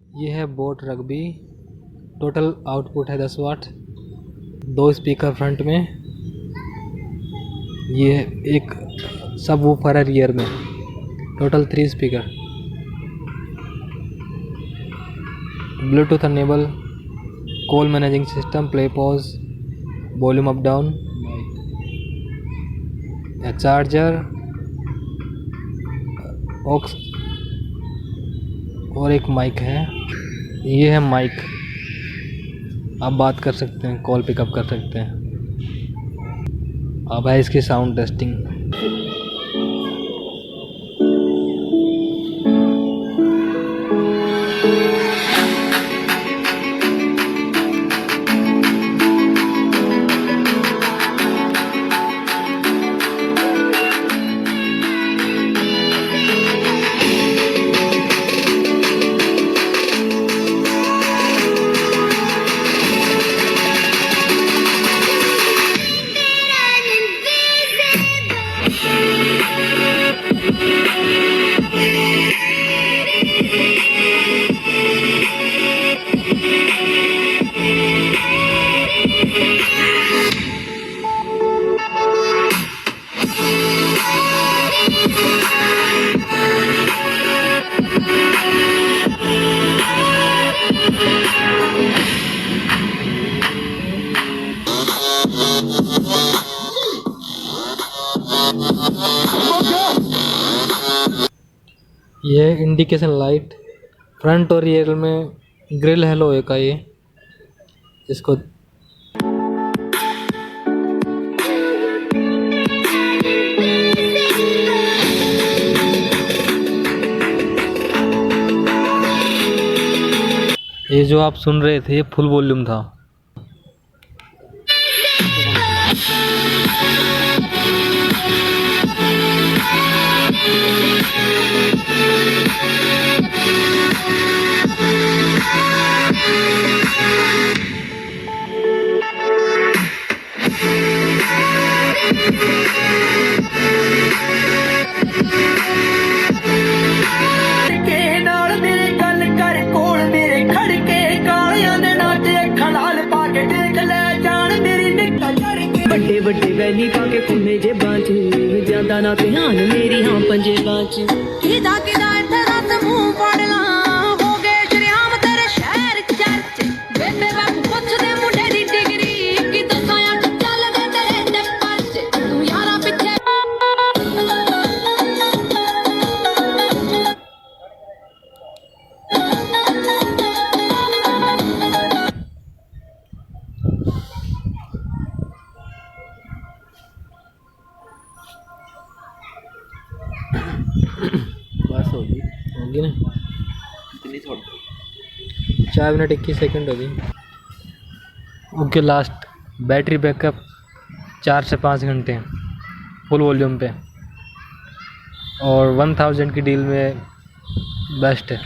ये है boat rugby. Total output है 10 वाट। 2 स्पीकर फ्रंट में, ये एक सब वूफर है रियर में। Total 3 speaker. Bluetooth enable, call managing system, play pause, volume up down, charger, aux और एक माइक है। ये है माइक, आप बात कर सकते हैं, कॉल पिकअप कर सकते हैं। अब है इसकी साउंड टेस्टिंग। ये इंडिकेशन लाइट, फ्रंट और रियर में ग्रिल है लोहे का। ये इसको ये जो आप सुन रहे थे ये फुल वॉल्यूम था। बड़े बड़े वैली पाके घूमे जे बांच ज्यादा ना ध्यान मेरी हाँ पंजे बांच किदा किदा रात मुंह पड़ना हो गए श्रीराम तेरे शहर चर्च बेबे बापू पुछ दे मुंडे दी डिग्री कि दसाया चल गए तेरे ते पर्च तू यारा पीछे बस होगी ना, कितनी थोड़ी 4 मिनट 21 सेकंड होगी। ओके, लास्ट बैटरी बैकअप 4 से 5 घंटे फुल वॉल्यूम पे, और 1000 की डील में बेस्ट है।